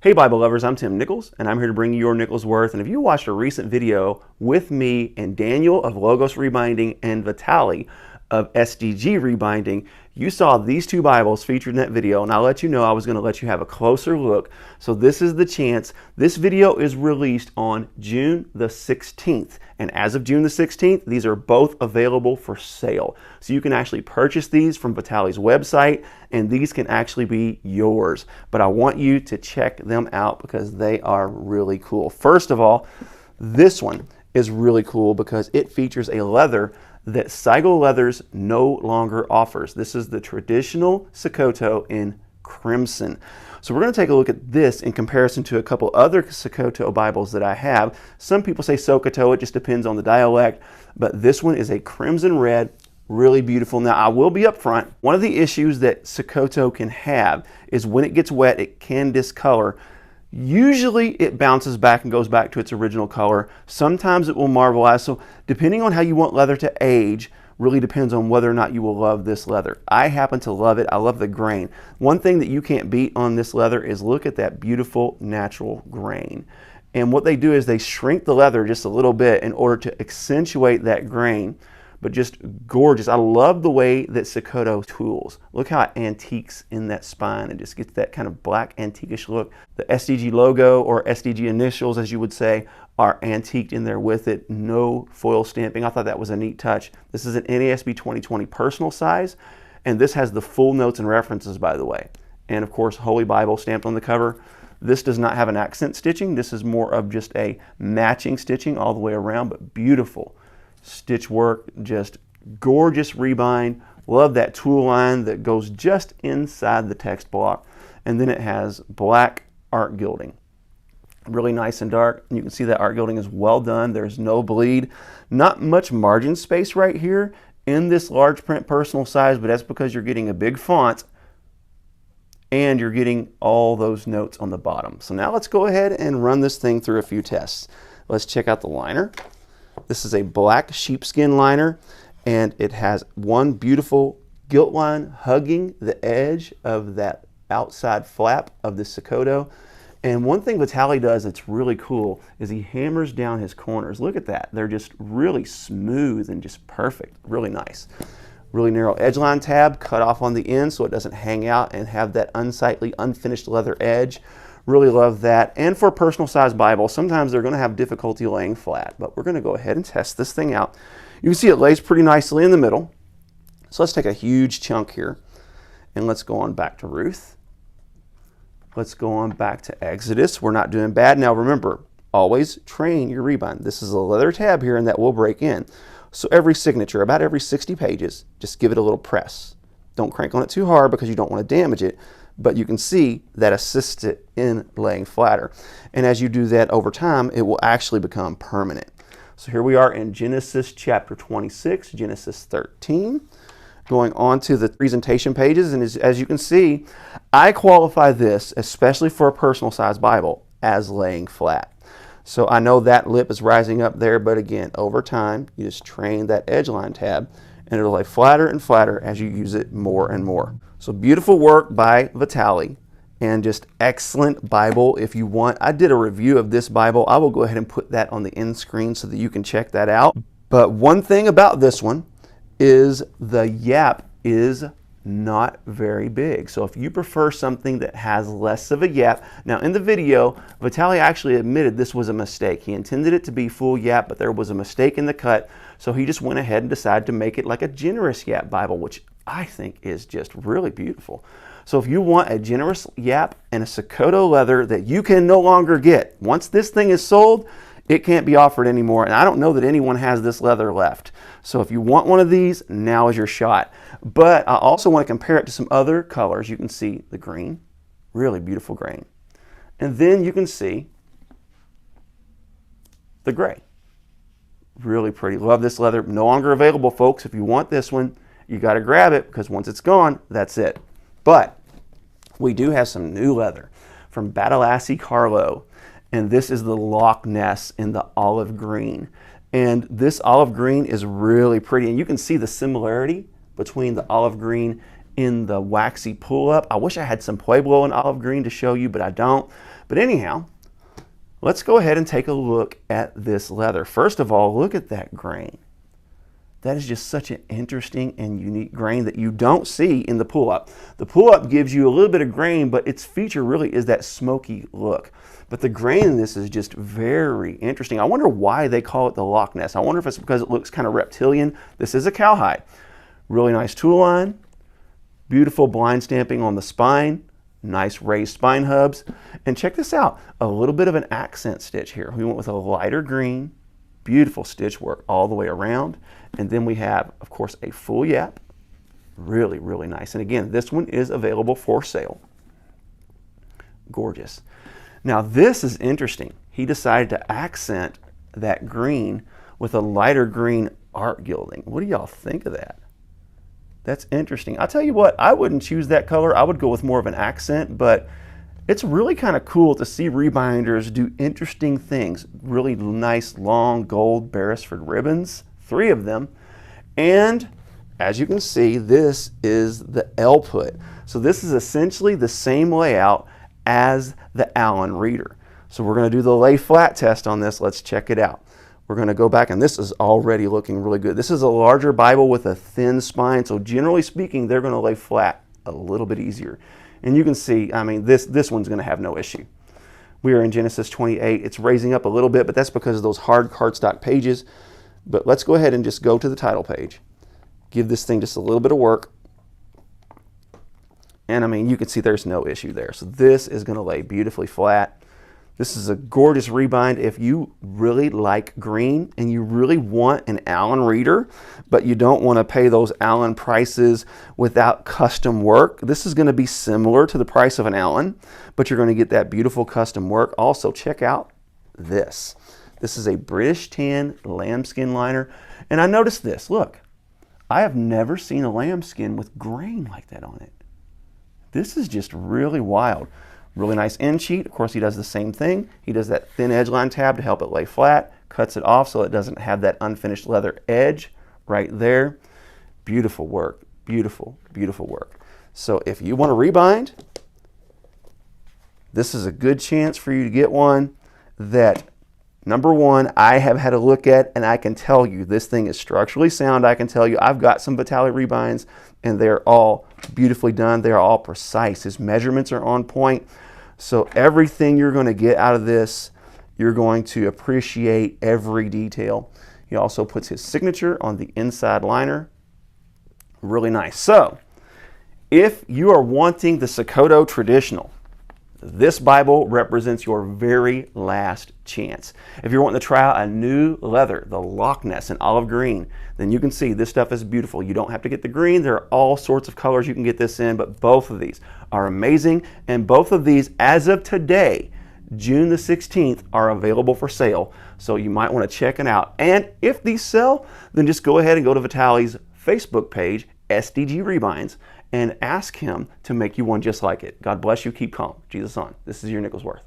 Hey Bible lovers, I'm Tim Nichols, and I'm here to bring you your Nichols Worth. And if you watched a recent video with me and Daniel of Logos Rebinding and Vitaliy of SDG Rebinding, you saw these two Bibles featured in that video, and I'll let you know I was going to let you have a closer look. So this is the chance. This video is released on June the 16th, and as of June the 16th, these are both available for sale. So you can actually purchase these from Vitaliy's website, and these can actually be yours. But I want you to check them out because they are really cool. First of all, this one is really cool because it features a leather that Saigo Leathers no longer offers. This is the traditional Sokoto in crimson. So we're going to take a look at this in comparison to a couple other Sokoto Bibles that I have. Some people say Sokoto, it just depends on the dialect, but this one is a crimson red, really beautiful. Now I will be upfront, one of the issues that Sokoto can have is when it gets wet, it can discolor. Usually it bounces back and goes back to its original color. Sometimes it will marbleize. So depending on how you want leather to age, really depends on whether or not you will love this leather. I happen to love it. I love the grain. One thing that you can't beat on this leather is look at that beautiful natural grain. And what they do is they shrink the leather just a little bit in order to accentuate that grain. But just gorgeous. I love the way that Sokoto tools. Look how it antiques in that spine and just gets that kind of black antique-ish look. The SDG logo, or SDG initials as you would say, are antiqued in there with it. No foil stamping. I thought that was a neat touch. This is an NASB 2020 personal size, and this has the full notes and references, by the way. And of course, Holy Bible stamped on the cover. This does not have an accent stitching. This is more of just a matching stitching all the way around, but beautiful stitch work, just gorgeous rebind. Love that tool line that goes just inside the text block. And then it has black art gilding. Really nice and dark. And you can see that art gilding is well done. There's no bleed. Not much margin space right here in this large print personal size, but that's because you're getting a big font and you're getting all those notes on the bottom. So now let's go ahead and run this thing through a few tests. Let's check out the liner. This is a black sheepskin liner, and it has one beautiful gilt line hugging the edge of that outside flap of the Sokoto. And one thing Vitaliy does that's really cool is he hammers down his corners. Look at that. They're just really smooth and just perfect. Really nice. Really narrow edge line tab cut off on the end so it doesn't hang out and have that unsightly, unfinished leather edge. Really love that. And for a personal size Bible, sometimes they're going to have difficulty laying flat, but we're going to go ahead and test this thing out. You can see it lays pretty nicely in the middle. So let's take a huge chunk here and let's go on back to Ruth. Let's go on back to Exodus. We're not doing bad. Now remember, always train your rebind. This is a leather tab here and that will break in. So every signature, about every 60 pages, just give it a little press. Don't crank on it too hard because you don't want to damage it. But you can see that assists it in laying flatter. And as you do that over time, it will actually become permanent. So here we are in Genesis chapter 26, Genesis 13, going on to the presentation pages. And as you can see, I qualify this, especially for a personal size Bible, as laying flat. So I know that lip is rising up there, but again, over time, you just train that edge line tab and it'll lay flatter and flatter as you use it more and more. So beautiful work by Vitaliy and just excellent Bible if you want. I did a review of this Bible. I will go ahead and put that on the end screen so that you can check that out. But one thing about this one is the Yapp is not very big. So if you prefer something that has less of a Yapp, now in the video, Vitaliy actually admitted this was a mistake. He intended it to be full Yapp, but there was a mistake in the cut. So he just went ahead and decided to make it like a generous Yapp Bible, which I think is just really beautiful. So if you want a generous Yapp and a Sokoto leather that you can no longer get, once this thing is sold, it can't be offered anymore. And I don't know that anyone has this leather left. So if you want one of these, now is your shot. But I also want to compare it to some other colors. You can see the green, really beautiful grain. And then you can see the gray. Really pretty. Love this leather. No longer available, folks. If you want this one, you got to grab it because once it's gone, that's it. But we do have some new leather from Badalassi Carlo, and this is the Loch Ness in the olive green. And this olive green is really pretty, and you can see the similarity between the olive green in the waxy pull-up. I wish I had some Pueblo and olive green to show you, but I don't. But anyhow, let's go ahead and take a look at this leather. First of all, look at that grain. That is just such an interesting and unique grain that you don't see in the pull-up. The pull-up gives you a little bit of grain, but its feature really is that smoky look. But the grain in this is just very interesting. I wonder why they call it the Loch Ness. I wonder if it's because it looks kind of reptilian. This is a cowhide. Really nice tool line. Beautiful blind stamping on the spine. Nice raised spine hubs. And check this out. A little bit of an accent stitch here. We went with a lighter green. Beautiful stitch work all the way around. And then we have, of course, a full Yapp. Really, really nice. And again, this one is available for sale. Gorgeous. Now this is interesting. He decided to accent that green with a lighter green Art Gilding. What do y'all think of that? That's interesting. I'll tell you what, I wouldn't choose that color. I would go with more of an accent, but it's really kind of cool to see rebinders do interesting things. Really nice long gold Berisford ribbons, 3 of them. And as you can see, this is the LPUT. So this is essentially the same layout as the Allan reader. So we're going to do the lay flat test on this. Let's check it out. We're going to go back, and this is already looking really good. This is a larger Bible with a thin spine, so generally speaking, they're going to lay flat a little bit easier. And you can see, I mean, this one's going to have no issue. We are in Genesis 28. It's raising up a little bit, but that's because of those hard cardstock pages. But let's go ahead and just go to the title page. Give this thing just a little bit of work. And I mean, you can see there's no issue there. So this is going to lay beautifully flat. This is a gorgeous rebind. If you really like green and you really want an Allan reader, but you don't want to pay those Allan prices without custom work, this is going to be similar to the price of an Allan, but you're going to get that beautiful custom work. Also, check out this. This is a British tan lambskin liner. And I noticed this. Look, I have never seen a lambskin with grain like that on it. This is just really wild. Really nice end sheet. Of course, he does the same thing. He does that thin edge line tab to help it lay flat, cuts it off so it doesn't have that unfinished leather edge right there. Beautiful work. Beautiful, beautiful work. So if you want to rebind, this is a good chance for you to get one that, number one, I have had a look at, and I can tell you this thing is structurally sound. I can tell you I've got some Vitaliy rebinds, and they're all beautifully done. They're all precise. His measurements are on point. So everything you're going to get out of this, you're going to appreciate every detail. He also puts his signature on the inside liner. Really nice. So if you are wanting the Sokoto traditional, this Bible represents your very last chance. If you're wanting to try out a new leather, the Loch Ness in olive green, then you can see this stuff is beautiful. You don't have to get the green. There are all sorts of colors you can get this in, but both of these are amazing. And both of these, as of today, June the 16th, are available for sale. So you might want to check it out. And if these sell, then just go ahead and go to Vitaly's Facebook page, SDG Rebinds, and ask him to make you one just like it. God bless you. Keep calm. Jesus on. This is your Nicholsworth.